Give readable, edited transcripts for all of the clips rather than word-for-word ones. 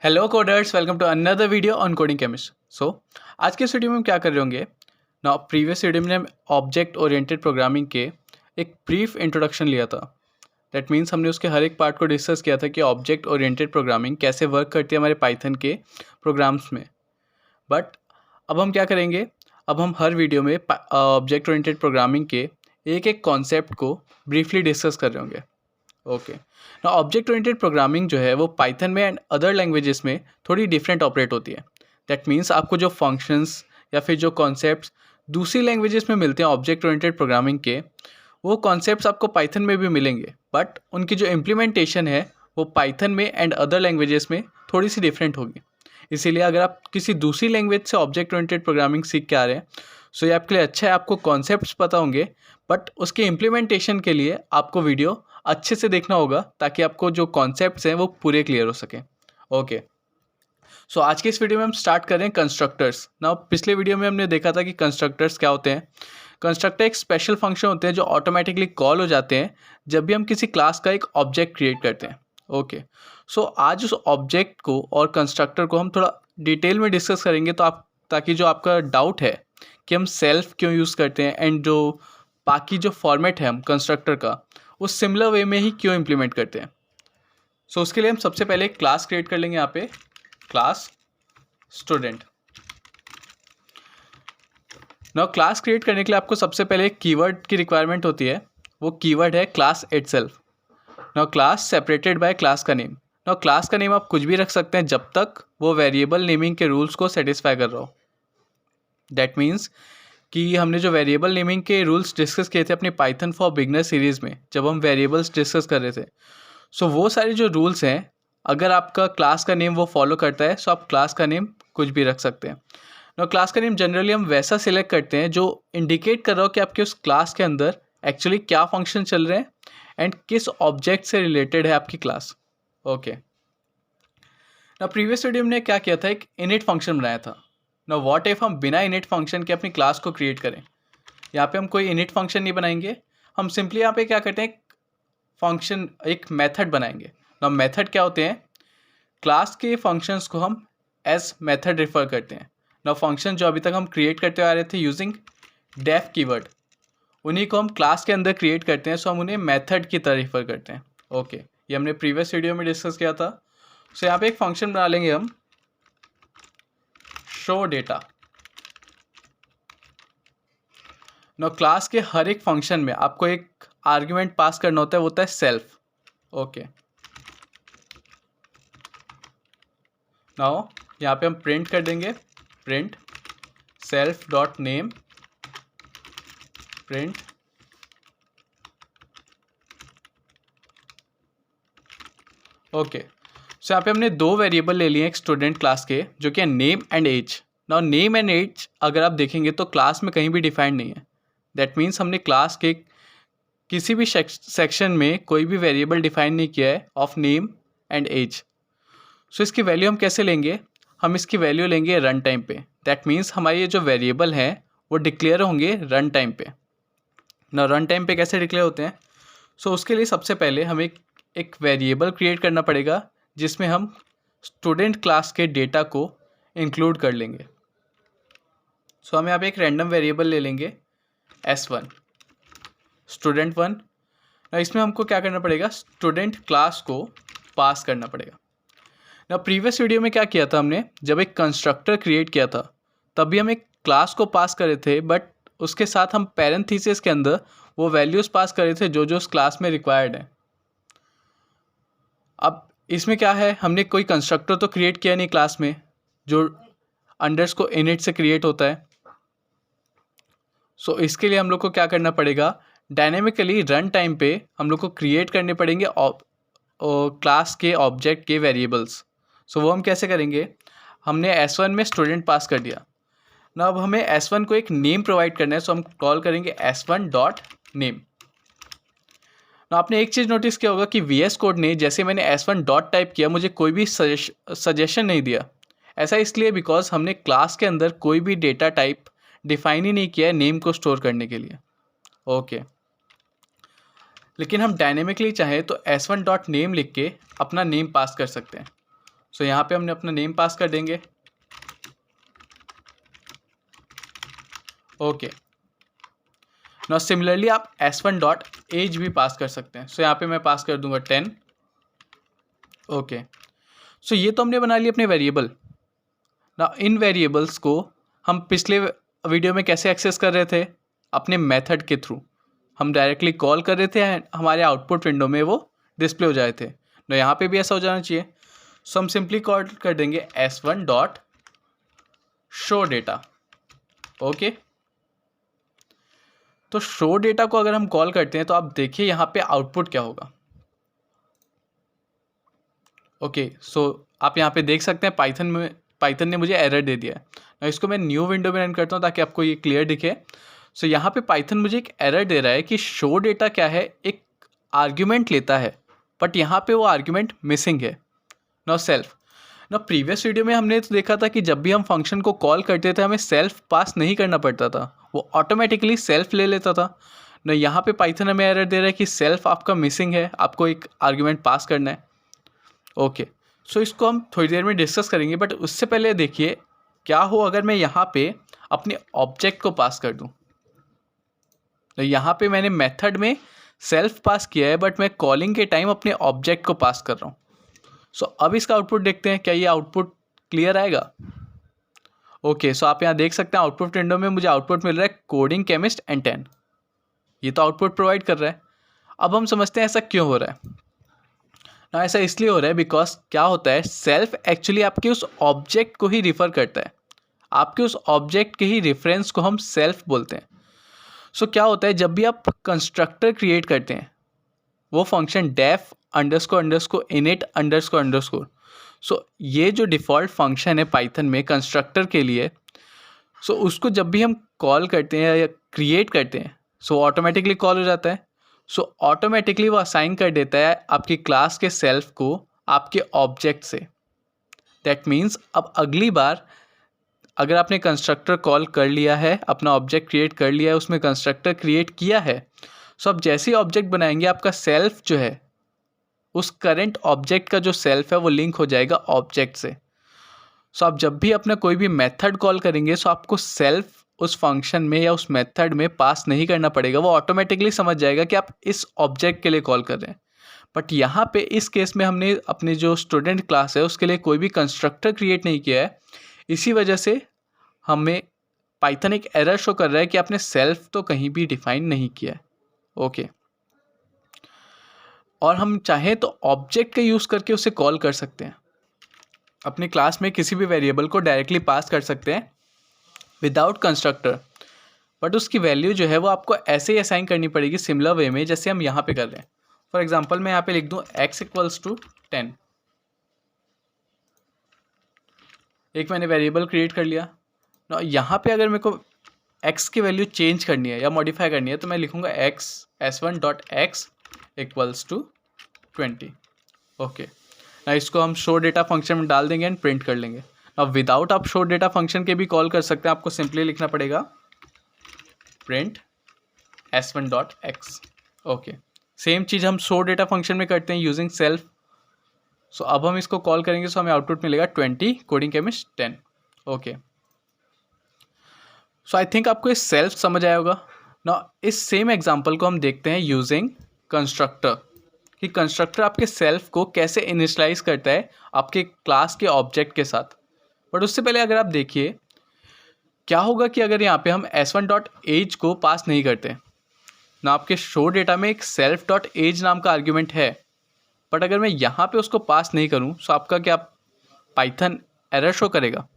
Hello coders, welcome to another video on Coding Chemist. आज के इस वीडियो में हम क्या कर रहे होंगे ना। प्रीवियस वीडियो में हम ऑब्जेक्ट ओरिएंटेड प्रोग्रामिंग के एक ब्रीफ इंट्रोडक्शन लिया था। दैट मीन्स हमने उसके हर एक पार्ट को डिस्कस किया था कि ऑब्जेक्ट ओरिएंटेड प्रोग्रामिंग कैसे वर्क करती है हमारे पाइथन के प्रोग्राम्स में। बट अब हम क्या करेंगे, अब हम हर वीडियो में ऑब्जेक्ट ओरिएंटेड प्रोग्रामिंग के एक एक कॉन्सेप्ट को ब्रीफली डिस्कस कर रहे होंगे। ओके ना, ऑब्जेक्ट ओरिएंटेड प्रोग्रामिंग जो है वो पाइथन में एंड अदर लैंग्वेजेस में थोड़ी डिफरेंट ऑपरेट होती है। दैट मीन्स आपको जो फंक्शंस या फिर जो कॉन्सेप्ट्स दूसरी लैंग्वेजेस में मिलते हैं ऑब्जेक्ट ओरिएंटेड प्रोग्रामिंग के, वो कॉन्सेप्ट्स आपको पाइथन में भी मिलेंगे, बट उनकी जो इम्प्लीमेंटेशन है वो पाइथन में एंड अदर लैंग्वेजेस में थोड़ी सी डिफरेंट होगी। इसीलिए अगर आप किसी दूसरी लैंग्वेज से ऑब्जेक्ट ओरिएंटेड प्रोग्रामिंग सीख के आ रहे हैं, सो ये आपके लिए अच्छा है, आपको कॉन्सेप्ट्स पता होंगे, बट उसके इम्प्लीमेंटेशन के लिए आपको वीडियो अच्छे से देखना होगा ताकि आपको जो कॉन्सेप्ट्स हैं वो पूरे क्लियर हो सकें। ओके, सो आज के इस वीडियो में हम स्टार्ट करें कंस्ट्रक्टर्स ना। पिछले वीडियो में हमने देखा था कि कंस्ट्रक्टर्स क्या होते हैं। कंस्ट्रक्टर एक स्पेशल फंक्शन होते हैं जो ऑटोमेटिकली कॉल हो जाते हैं जब भी हम किसी क्लास का एक ऑब्जेक्ट क्रिएट करते हैं। ओके, सो आज उस ऑब्जेक्ट को और कंस्ट्रक्टर को हम थोड़ा डिटेल में डिस्कस करेंगे, तो आप ताकि जो आपका डाउट है कि हम सेल्फ क्यों यूज़ करते हैं एंड जो बाकी जो फॉर्मेट है हम कंस्ट्रक्टर का वो सिमिलर वे में ही क्यों इम्प्लीमेंट करते हैं। सो उसके लिए हम सबसे पहले एक क्लास क्रिएट कर लेंगे, यहाँ पे class student. Now class create करने के लिए आपको सबसे पहले एक कीवर्ड की रिक्वायरमेंट होती है। वो कीवर्ड है class itself. Now class separated by class का नेम। नाउ क्लास का नेम आप कुछ भी रख सकते हैं जब तक वो वेरिएबल नेमिंग के रूल्स को सेटिस्फाई कर रहा हो। दैट मीन्स कि हमने जो वेरिएबल नेमिंग के रूल्स डिस्कस किए थे अपनी पाइथन फॉर बिगनर सीरीज़ में, जब हम वेरिएबल्स डिस्कस कर रहे थे, सो वो सारे जो रूल्स हैं, अगर आपका क्लास का नेम वो फॉलो करता है, सो आप क्लास का नेम कुछ भी रख सकते हैं। ना क्लास का नेम जनरली हम वैसा सिलेक्ट करते हैं जो इंडिकेट कर रहा हो कि आपके उस क्लास के अंदर एक्चुअली क्या फंक्शन चल रहे हैं एंड किस ऑब्जेक्ट से रिलेटेड है आपकी क्लास। ओके, ना प्रीवियस वीडियो में क्या किया था, एक इनिट फंक्शन बनाया था। ना व्हाट इफ हम बिना इनिट फंक्शन के अपनी क्लास को क्रिएट करें। यहाँ पे हम कोई इनिट फंक्शन नहीं बनाएंगे, हम सिंपली यहाँ पे क्या करते हैं, फंक्शन एक मेथड बनाएंगे। ना मेथड क्या होते हैं, क्लास के फंक्शंस को हम एज मेथड रिफ़र करते हैं। ना फंक्शन जो अभी तक हम क्रिएट करते आ रहे थे यूजिंग डेफ कीवर्ड, उन्हीं को हम क्लास के अंदर क्रिएट करते हैं, सो हम उन्हें मेथड की तरह रिफ़र करते हैं। ओके, ये हमने प्रीवियस वीडियो में डिस्कस किया था। सो यहाँ पे एक फंक्शन बना लेंगे हम, शो डेटा। ना क्लास के हर एक फंक्शन में आपको एक आर्ग्यूमेंट पास करना होता है, वो होता है सेल्फ। ओके, नाउ यहाँ पे हम प्रिंट कर देंगे, print self dot name print. Okay, so यहाँ पे हमने दो वेरिएबल ले लिए एक स्टूडेंट क्लास के, जो कि है name and age. Now name and age अगर आप देखेंगे तो क्लास में कहीं भी डिफाइंड नहीं है। दैट मीन्स हमने क्लास के किसी भी सेक्शन में कोई भी वेरिएबल डिफाइन नहीं किया है ऑफ नेम एंड एज। सो इसकी वैल्यू हम कैसे लेंगे, हम इसकी वैल्यू लेंगे रन टाइम पे। दैट मीन्स हमारे ये जो वेरिएबल हैं वो डिक्लेयर होंगे रन टाइम पे। ना रन टाइम पे कैसे डिक्लेयर होते हैं, सो उसके लिए सबसे पहले हमें एक वेरिएबल क्रिएट करना पड़ेगा जिसमें हम स्टूडेंट क्लास के डेटा को इंक्लूड कर लेंगे। सो हम यहाँ पे एक रैंडम वेरिएबल ले लेंगे s1 स्टूडेंट 1। ना इसमें हमको क्या करना पड़ेगा, स्टूडेंट क्लास को पास करना पड़ेगा। ना प्रीवियस वीडियो में क्या किया था हमने, जब एक कंस्ट्रक्टर क्रिएट किया था तब भी हम एक क्लास को पास कर रहे थे, बट उसके साथ हम पैरेंथेसिस के अंदर वो वैल्यूज़ पास कर रहे थे जो जो उस क्लास में रिक्वायर्ड है। अब इसमें क्या है, हमने कोई कंस्ट्रक्टर तो क्रिएट किया नहीं क्लास में जो अंडर्स को इनिट से क्रिएट होता है। सो इसके लिए हम लोग को क्या करना पड़ेगा, डायनेमिकली रन टाइम पे हम लोग को क्रिएट करने पड़ेंगे क्लास के ऑब्जेक्ट के वेरिएबल्स। सो वो हम कैसे करेंगे, हमने s1 में स्टूडेंट पास कर दिया। ना अब हमें s1 को एक नेम प्रोवाइड करना है, सो हम कॉल करेंगे s1 डॉट नेम। ना आपने एक चीज़ नोटिस किया होगा कि VS कोड ने जैसे मैंने s1 डॉट टाइप किया मुझे कोई भी सजेशन नहीं दिया। ऐसा इसलिए बिकॉज हमने क्लास के अंदर कोई भी डेटा टाइप डिफाइन ही नहीं किया है नेम को स्टोर करने के लिए। ओके, लेकिन हम डायनेमिकली चाहें तो s1 डॉट नेम लिख के अपना नेम पास कर सकते हैं। सो यहाँ पे हमने अपना नेम पास कर देंगे। ओके, नाउ सिमिलरली आप s1 डॉट एज भी पास कर सकते हैं। सो यहाँ पे मैं पास कर दूंगा 10। ओके, सो ये तो हमने बना लिया अपने वेरिएबल। ना इन वेरिएबल्स को हम पिछले वीडियो में कैसे एक्सेस कर रहे थे? अपने मेथड के थ्रू हम डायरेक्टली कॉल कर रहे थे एंड हमारे आउटपुट विंडो में वो डिस्प्ले हो जाए थे। ना यहाँ पे भी ऐसा हो जाना चाहिए। सो हम सिंपली कॉल कर देंगे s1 dot show data. Okay, तो शो डेटा को अगर हम कॉल करते हैं तो आप देखिए यहाँ पे आउटपुट क्या होगा। ओके, सो आप यहाँ पे देख सकते हैं पाइथन ने मुझे एरर दे दिया है। ना इसको मैं न्यू विंडो में रन करता हूँ ताकि आपको ये क्लियर दिखे। सो यहाँ पे पाइथन मुझे एक एरर दे रहा है कि शो डेटा क्या है, एक आर्ग्यूमेंट लेता है बट यहाँ पे वो आर्ग्यूमेंट मिसिंग है। No self. ना प्रीवियस वीडियो में हमने तो देखा था कि जब भी हम फंक्शन को कॉल करते थे हमें सेल्फ पास नहीं करना पड़ता था, वो ऑटोमेटिकली सेल्फ ले लेता था। ना यहाँ पे पाइथन हमें एरर दे रहा है कि सेल्फ आपका मिसिंग है, आपको एक आर्ग्यूमेंट पास करना है। ओके, सो इसको हम थोड़ी देर में डिस्कस करेंगे, बट उससे पहले देखिए क्या हो अगर मैं यहाँ पे अपने ऑब्जेक्ट को पास कर दूँ। तो यहाँ पे मैंने मेथड में सेल्फ पास किया है बट मैं कॉलिंग के टाइम अपने ऑब्जेक्ट को पास कर रहा हूँ। सो अब इसका आउटपुट देखते हैं, क्या ये आउटपुट क्लियर आएगा? ओके, सो आप यहाँ देख सकते हैं आउटपुट विंडो में मुझे आउटपुट मिल रहा है कोडिंग केमिस्ट एंड 10। ये तो आउटपुट प्रोवाइड कर रहा है। अब हम समझते हैं ऐसा क्यों हो रहा है। ना ऐसा इसलिए हो रहा है बिकॉज क्या होता है, सेल्फ एक्चुअली आपके उस ऑब्जेक्ट को ही रिफ़र करता है। आपके उस ऑब्जेक्ट के ही रेफरेंस को हम सेल्फ बोलते हैं। सो क्या होता है, जब भी आप कंस्ट्रक्टर क्रिएट करते हैं वो function def underscore init underscore. So ये जो डिफ़ॉल्ट फंक्शन है पाइथन में कंस्ट्रक्टर के लिए, सो उसको जब भी हम कॉल करते हैं या क्रिएट करते हैं सो ऑटोमेटिकली कॉल हो जाता है। सो ऑटोमेटिकली वो असाइन कर देता है आपकी क्लास के सेल्फ को आपके ऑब्जेक्ट से। दैट मीन्स अब अगली बार अगर आपने कंस्ट्रक्टर कॉल कर लिया है, अपना ऑब्जेक्ट क्रिएट कर लिया है, उसमें कंस्ट्रक्टर क्रिएट किया है, सो अब जैसे ही ऑब्जेक्ट बनाएंगे आपका सेल्फ जो है उस करंट ऑब्जेक्ट का जो सेल्फ है वो लिंक हो जाएगा ऑब्जेक्ट से। सो आप जब भी अपना कोई भी मेथड कॉल करेंगे सो आपको सेल्फ उस फंक्शन में या उस मेथड में पास नहीं करना पड़ेगा, वो ऑटोमेटिकली समझ जाएगा कि आप इस ऑब्जेक्ट के लिए कॉल कर रहे हैं। बट यहाँ पे इस केस में हमने अपने जो स्टूडेंट क्लास है उसके लिए कोई भी कंस्ट्रक्टर क्रिएट नहीं किया है, इसी वजह से हमें पाइथन एक एरर शो कर रहा है कि आपने सेल्फ तो कहीं भी डिफाइन नहीं किया है। ओके, और हम चाहें तो ऑब्जेक्ट का यूज़ करके उसे कॉल कर सकते हैं। अपने क्लास में किसी भी वेरिएबल को डायरेक्टली पास कर सकते हैं विदाउट कंस्ट्रक्टर, बट उसकी वैल्यू जो है वो आपको ऐसे ही असाइन करनी पड़ेगी सिमिलर वे में जैसे हम यहाँ पे कर रहे हैं। फॉर एग्जांपल मैं यहाँ पे लिख दूँ x = 10। एक मैंने वेरिएबल क्रिएट कर लिया। यहाँ पे अगर मेरे को x की वैल्यू चेंज करनी है या मॉडिफाई करनी है तो मैं लिखूँगा s1 डॉट x = 20। ओके, ना इसको हम शो डेटा फंक्शन में डाल देंगे एंड प्रिंट कर लेंगे। अब विदाउट आप शो डेटा फंक्शन के भी कॉल कर सकते हैं, आपको सिंपली लिखना पड़ेगा print s1 dot x। Okay, same चीज़ हम शो डेटा फंक्शन में करते हैं यूजिंग सेल्फ। सो अब हम इसको कॉल करेंगे सो हमें आउटपुट मिलेगा 20 coding chemist 10। Okay, so I think आपको इस सेल्फ समझ आया होगा ना। इस सेम एग्जांपल को हम देखते हैं यूजिंग कंस्ट्रक्टर, कि कंस्ट्रक्टर आपके सेल्फ को कैसे इनिशियलाइज करता है आपके क्लास के ऑब्जेक्ट के साथ। बट उससे पहले अगर आप देखिए क्या होगा कि अगर यहाँ पे हम s1 डॉट एज को पास नहीं करते ना, आपके शो डेटा में एक सेल्फ डॉट एज नाम का आर्ग्यूमेंट है, बट अगर मैं यहाँ पे उसको पास नहीं करूँ तो आपका क्या पाइथन एरर शो करेगा?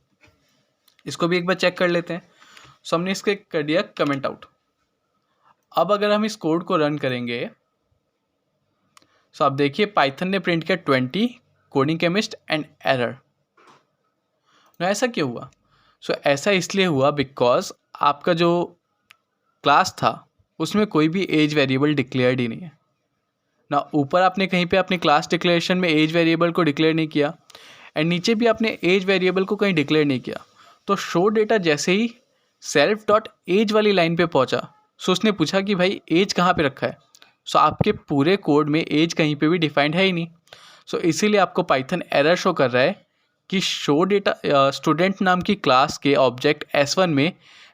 इसको भी एक बार चेक कर लेते हैं। सो हमने इसके कर दिया कमेंट आउट। अब अगर हम इस कोड को रन करेंगे सो आप देखिए पाइथन ने प्रिंट किया 20 कोडिंग केमिस्ट एंड एरर। ऐसा क्यों हुआ? सो ऐसा इसलिए हुआ बिकॉज आपका जो क्लास था उसमें कोई भी एज वेरिएबल डिक्लेयर्ड ही नहीं है ना। ऊपर आपने कहीं पे अपनी क्लास डिक्लेरेशन में एज वेरिएबल को डिक्लेयर नहीं किया एंड नीचे भी आपने एज वेरिएबल को कहीं डिक्लेयर नहीं किया। तो शो डेटा जैसे ही सेल्फ डॉट एज वाली लाइन पे पहुंचा सो उसने पूछा कि भाई एज कहाँ पे रखा है। सो आपके पूरे कोड में एज कहीं पे भी डिफाइंड है ही नहीं। सो इसीलिए आपको पाइथन एरर शो कर रहा है कि शो डेटा स्टूडेंट नाम की क्लास के ऑब्जेक्ट S1 में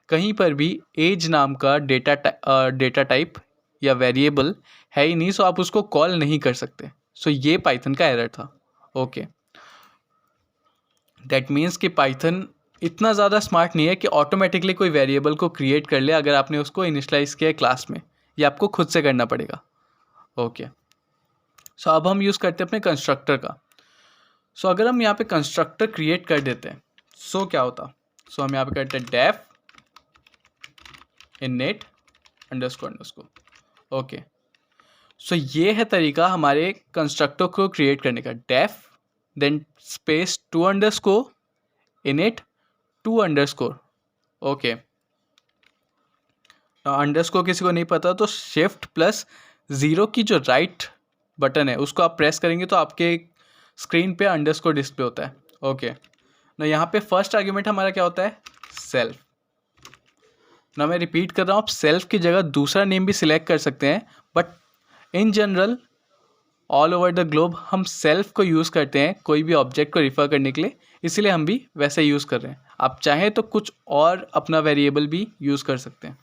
कहीं पर भी एज नाम का डेटा टाइप या वेरिएबल है ही नहीं, सो आप उसको कॉल नहीं कर सकते। सो ये पाइथन का एरर था। ओके, दैट मीन्स कि पाइथन इतना ज़्यादा स्मार्ट नहीं है कि ऑटोमेटिकली कोई वेरिएबल को क्रिएट कर ले अगर आपने उसको इनिशलाइज किया है क्लास में, ये आपको खुद से करना पड़ेगा। ओके, सो अब हम यूज़ करते हैं अपने कंस्ट्रक्टर का। सो अगर हम यहाँ पे कंस्ट्रक्टर क्रिएट कर देते हैं, सो क्या होता, सो हम यहाँ पे करते हैं def init underscore. Okay, so ये है तरीका हमारे कंस्ट्रक्टर को क्रिएट करने का, def then space two underscore init two underscore. Okay, underscore किसी को नहीं पता तो शिफ्ट प्लस ज़ीरो की जो राइट बटन है उसको आप प्रेस करेंगे तो आपके स्क्रीन पे अंडरस्कोर डिस्प्ले होता है। ओके, ना यहाँ पे फर्स्ट आर्ग्यूमेंट हमारा क्या होता है, सेल्फ। ना मैं रिपीट कर रहा हूँ, आप सेल्फ की जगह दूसरा नेम भी सिलेक्ट कर सकते हैं, but in general all over the globe हम सेल्फ को यूज़ करते हैं कोई भी ऑब्जेक्ट को रिफ़र करने के लिए, इसीलिए हम भी वैसे यूज़ कर रहे हैं। आप चाहें तो कुछ और अपना वेरिएबल भी यूज़ कर सकते हैं।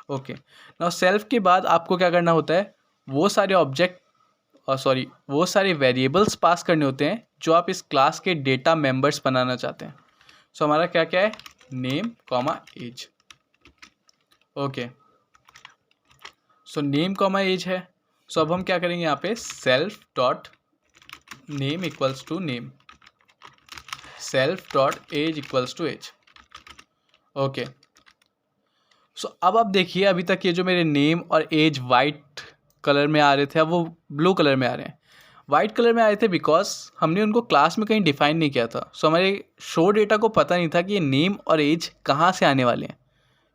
ओके, नाउ सेल्फ के बाद आपको क्या करना होता है, वो सारे वेरिएबल्स पास करने होते हैं जो आप इस क्लास के डेटा मेंबर्स बनाना चाहते हैं। सो हमारा क्या क्या है, name comma age. Okay, so name comma age है। सो अब हम क्या करेंगे, यहाँ पे self dot name equals to name, self dot age equals to age. Okay, so अब आप देखिए, अभी तक ये जो मेरे नेम और एज वाइट कलर में आ रहे थे, अब वो ब्लू कलर में आ रहे हैं। वाइट कलर में आ रहे थे बिकॉज हमने उनको क्लास में कहीं डिफाइन नहीं किया था। सो हमारे शो डेटा को पता नहीं था कि ये नेम और एज कहाँ से आने वाले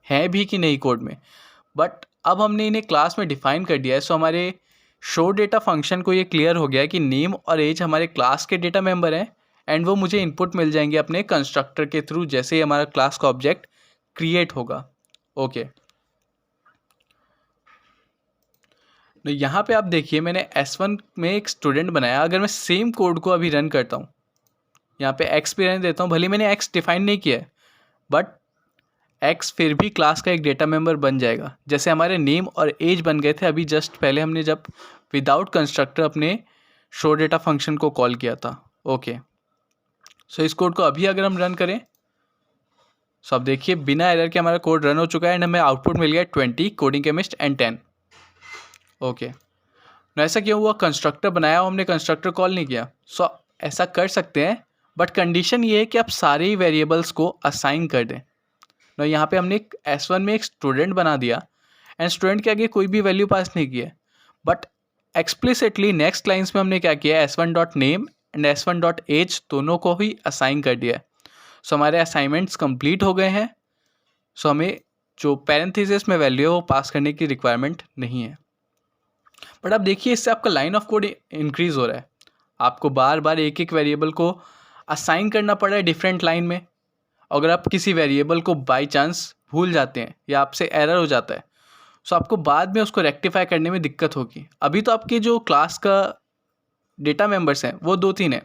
हैं भी कि नहीं कोड में, बट अब हमने इन्हें क्लास में डिफाइन कर दिया है। सो हमारे शो डेटा फंक्शन को ये क्लियर हो गया है कि नेम और एज हमारे क्लास के डेटा मेंबर हैं, एंड वो मुझे इनपुट मिल जाएंगे अपने कंस्ट्रक्टर के थ्रू जैसे ही हमारा क्लास का ऑब्जेक्ट क्रिएट होगा। ओके, तो यहाँ पे आप देखिए मैंने S1 में एक स्टूडेंट बनाया। अगर मैं सेम कोड को अभी रन करता हूँ, यहाँ पे x भी रहने देता हूँ, भले मैंने x डिफाइन नहीं किया है, बट x फिर भी क्लास का एक डेटा मेंबर बन जाएगा, जैसे हमारे नेम और एज बन गए थे अभी जस्ट पहले हमने जब विदाउट कंस्ट्रक्टर अपने शो डेटा फंक्शन को कॉल किया था। ओके, सो इस कोड को अभी अगर हम रन करें, सो अब देखिए बिना एरर के हमारा कोड रन हो चुका है एंड हमें आउटपुट मिल गया 20 कोडिंग केमिस्ट एंड 10। ओके, ऐसा क्यों हुआ, कंस्ट्रक्टर बनाया और हमने कंस्ट्रक्टर कॉल नहीं किया। सो ऐसा कर सकते हैं, बट कंडीशन ये है कि आप सारे ही वेरिएबल्स को असाइन कर दें। ना यहाँ पे हमने S1 में एक स्टूडेंट बना दिया एंड स्टूडेंट के आगे कोई भी वैल्यू पास नहीं की है, बट एक्सप्लिसिटली नेक्स्ट लाइन्स में हमने क्या किया, S1.name एंड S1.age दोनों को ही असाइन कर दिया है। सो हमारे असाइनमेंट्स कंप्लीट हो गए हैं। सो हमें जो पैरेंथेसिस में वैल्यू है वो पास करने की रिक्वायरमेंट नहीं है। बट अब देखिए इससे आपका लाइन ऑफ कोड इंक्रीज हो रहा है, आपको बार बार एक एक वेरिएबल को असाइन करना पड़ रहा है डिफरेंट लाइन में। अगर आप किसी वेरिएबल को बाय चांस भूल जाते हैं या आपसे एरर हो जाता है, सो आपको बाद में उसको रेक्टिफाई करने में दिक्कत होगी। अभी तो आपके जो क्लास का डेटा मेंबर्स हैं वो 2-3 हैं,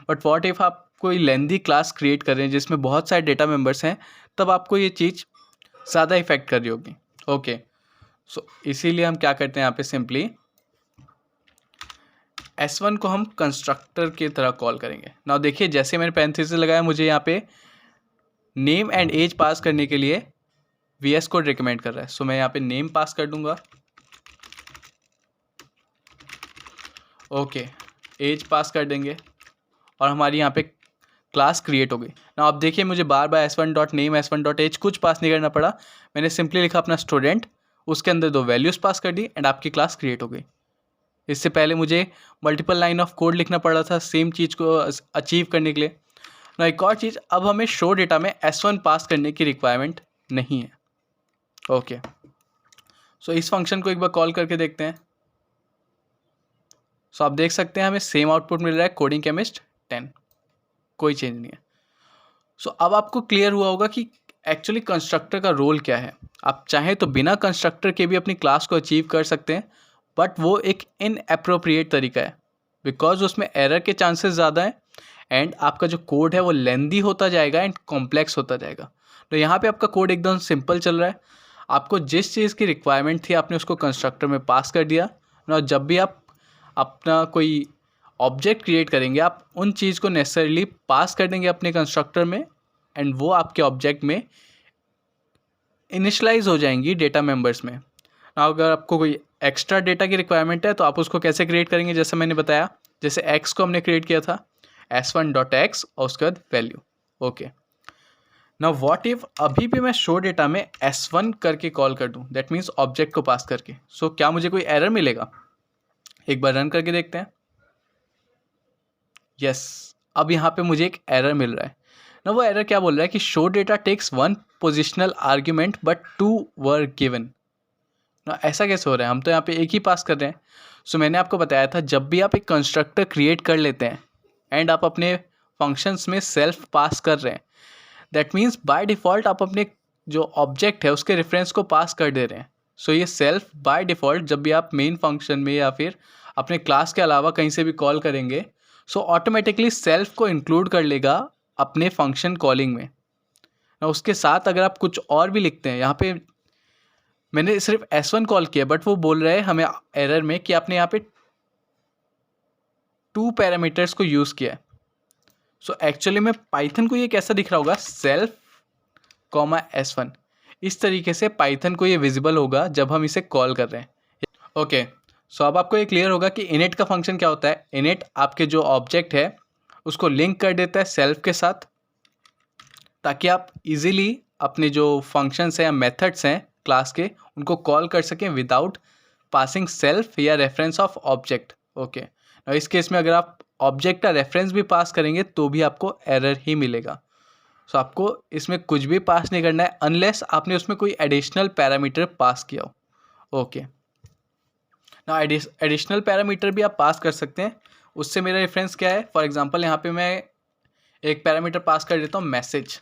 बट व्हाट इफ़ आप कोई लेंदी क्लास क्रिएट कर रहे हैं जिसमें बहुत सारे डेटा मेंबर्स हैं, तब आपको ये चीज़ ज़्यादा इफेक्ट कर रही होगी। ओके, सो इसीलिए हम क्या करते हैं, यहाँ पे सिंपली S1 को हम कंस्ट्रक्टर की तरह कॉल करेंगे। नाउ देखिए जैसे मैंने पैरेंथेसिस लगाया, मुझे यहाँ पे नेम एंड एज पास करने के लिए VS कोड रिकमेंड कर रहा है। सो मैं यहाँ पे नेम पास कर दूंगा, ओके, एज पास कर देंगे और हमारी यहाँ पे क्लास क्रिएट हो गई। ना आप देखिए मुझे बार बार S1.name S1.age कुछ पास नहीं करना पड़ा, मैंने सिंपली लिखा अपना स्टूडेंट, उसके अंदर 2 वैल्यूज़ पास कर दी एंड आपकी क्लास क्रिएट हो गई। इससे पहले मुझे मल्टीपल लाइन ऑफ कोड लिखना पड़ा था सेम चीज़ को अचीव करने के लिए। ना एक और चीज़, अब हमें शो डेटा में S1 पास करने की रिक्वायरमेंट नहीं है। ओके, सो इस फंक्शन को एक बार कॉल करके देखते हैं। सो आप देख सकते हैं हमें सेम आउटपुट मिल रहा है, कोडिंग केमिस्ट 10, कोई चेंज नहीं है। सो अब आपको क्लियर हुआ होगा कि एक्चुअली कंस्ट्रक्टर का रोल क्या है। आप चाहें तो बिना कंस्ट्रक्टर के भी अपनी क्लास को अचीव कर सकते हैं, बट वो एक इनएप्रोप्रिएट तरीका है, बिकॉज उसमें एरर के चांसेस ज़्यादा हैं एंड आपका जो कोड है वो लेंदी होता जाएगा एंड कॉम्प्लेक्स होता जाएगा। तो यहाँ पे आपका कोड एकदम सिंपल चल रहा है, आपको जिस चीज़ की रिक्वायरमेंट थी आपने उसको कंस्ट्रक्टर में पास कर दिया ना। जब भी आप अपना कोई ऑब्जेक्ट क्रिएट करेंगे आप उन चीज़ को नेसेसरली पास कर देंगे अपने कंस्ट्रक्टर में एंड वो आपके ऑब्जेक्ट में इनिशलाइज हो जाएंगी डेटा मेंबर्स में। ना अगर आपको कोई एक्स्ट्रा डेटा की रिक्वायरमेंट है तो आप उसको कैसे क्रिएट करेंगे, जैसे मैंने बताया, जैसे x को हमने क्रिएट किया था s1.x और उसके बाद value. Okay, now what if अभी भी मैं शो डेटा में s1 करके कॉल कर दूं, दैट मीन्स ऑब्जेक्ट को पास करके। सो क्या मुझे कोई एरर मिलेगा? एक बार रन करके देखते हैं। यस, अब यहाँ पे मुझे एक एरर मिल रहा है ना। वो एरर क्या बोल रहा है कि show data takes 1 positional argument but 2 were given ना। ऐसा कैसे हो रहा है, हम तो यहाँ पे एक ही पास कर रहे हैं। सो मैंने आपको बताया था जब भी आप एक कंस्ट्रक्टर क्रिएट कर लेते हैं एंड आप अपने फंक्शंस में सेल्फ पास कर रहे हैं, दैट मीन्स बाय डिफ़ॉल्ट आप अपने जो ऑब्जेक्ट है उसके रेफरेंस को पास कर दे रहे हैं। सो ये सेल्फ बाय डिफ़ॉल्ट जब भी आप मेन फंक्शन में या फिर अपने क्लास के अलावा कहीं से भी कॉल करेंगे, सो ऑटोमेटिकली सेल्फ को इंक्लूड कर लेगा अपने फंक्शन कॉलिंग में ना। उसके साथ अगर आप कुछ और भी लिखते हैं, यहाँ पे मैंने सिर्फ s1 कॉल किया बट वो बोल रहा है हमें एरर में कि आपने यहाँ पे 2 पैरामीटर्स को यूज़ किया है। सो एक्चुअली में पाइथन को ये कैसा दिख रहा होगा, सेल्फ कॉमा s1, इस तरीके से पाइथन को ये विजिबल होगा जब हम इसे कॉल कर रहे हैं। ओके, सो अब आपको ये क्लियर होगा कि इनिट का फंक्शन क्या होता है। इनिट आपके जो ऑब्जेक्ट है उसको लिंक कर देता है सेल्फ के साथ, ताकि आप इजीली अपने जो फंक्शंस हैं या मेथड्स हैं क्लास के उनको कॉल कर सकें विदाउट पासिंग सेल्फ या रेफरेंस ऑफ ऑब्जेक्ट। ओके, इस केस में अगर आप ऑब्जेक्ट का रेफरेंस भी पास करेंगे तो भी आपको एरर ही मिलेगा। सो आपको इसमें कुछ भी पास नहीं करना है अनलेस आपने उसमें कोई एडिशनल पैरामीटर पास किया हो। ओके, ना एडिशनल पैरामीटर भी आप पास कर सकते हैं। उससे मेरा रेफरेंस क्या है, फॉर एग्जांपल यहाँ पे मैं एक पैरामीटर पास कर देता हूँ मैसेज,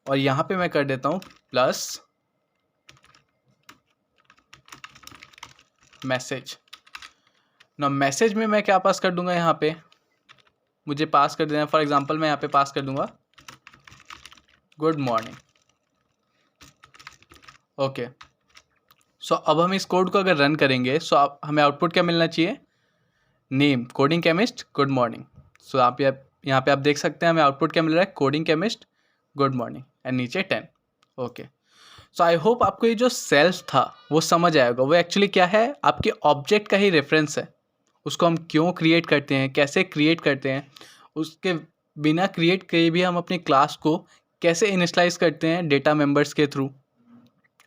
और यहाँ पे मैं कर देता हूँ प्लस मैसेज। ना मैसेज में मैं क्या पास कर दूंगा, यहाँ पे मुझे पास कर देना है, फॉर एग्जांपल मैं यहाँ पे पास कर दूंगा गुड मॉर्निंग। ओके, सो अब हम इस कोड को अगर रन करेंगे सो आप हमें आउटपुट क्या मिलना चाहिए, name coding chemist good morning. So आप यहाँ पे आप देख सकते हैं हमें आउटपुट क्या मिल रहा है, coding chemist good morning and नीचे 10। ओके, सो आई होप आपको ये जो सेल्फ था वो समझ आएगा। वो एक्चुअली क्या है, आपके ऑब्जेक्ट का ही रेफरेंस है। उसको हम क्यों क्रिएट करते हैं, कैसे क्रिएट करते हैं, उसके बिना क्रिएट किए भी हम अपनी क्लास को कैसे इनिशलाइज करते हैं डेटा मेंबर्स के थ्रू।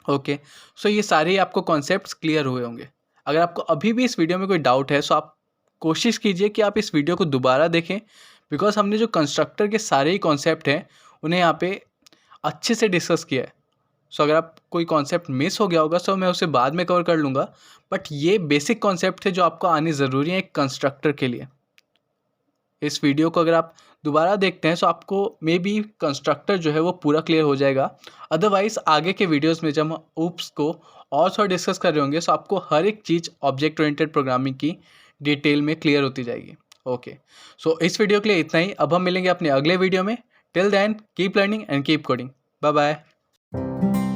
ओके, सो ये सारे आपको कॉन्सेप्ट्स क्लियर हुए होंगे। अगर आपको अभी भी इस वीडियो में कोई डाउट है सो आप कोशिश कीजिए कि आप इस वीडियो को दोबारा देखें, बिकॉज हमने जो कंस्ट्रक्टर के सारे ही कॉन्सेप्ट हैं उन्हें यहाँ पे अच्छे से डिस्कस किया है। सो अगर आप कोई कॉन्सेप्ट मिस हो गया होगा तो मैं उसे बाद में कवर कर लूँगा, बट ये बेसिक कॉन्सेप्ट थे जो आपको आने ज़रूरी है एक कंस्ट्रक्टर के लिए। इस वीडियो को अगर आप दोबारा देखते हैं तो आपको मे बी कंस्ट्रक्टर जो है वो पूरा क्लियर हो जाएगा। अदरवाइज़ आगे के वीडियोस में जब हम ऊप्स को और थोड़ा डिस्कस कर रहे होंगे तो आपको हर एक चीज़ ऑब्जेक्ट ओरिएंटेड प्रोग्रामिंग की डिटेल में क्लियर होती जाएगी। ओके, सो इस वीडियो के लिए इतना ही। अब हम मिलेंगे अपने अगले वीडियो में। Till then keep learning and keep coding. Bye bye.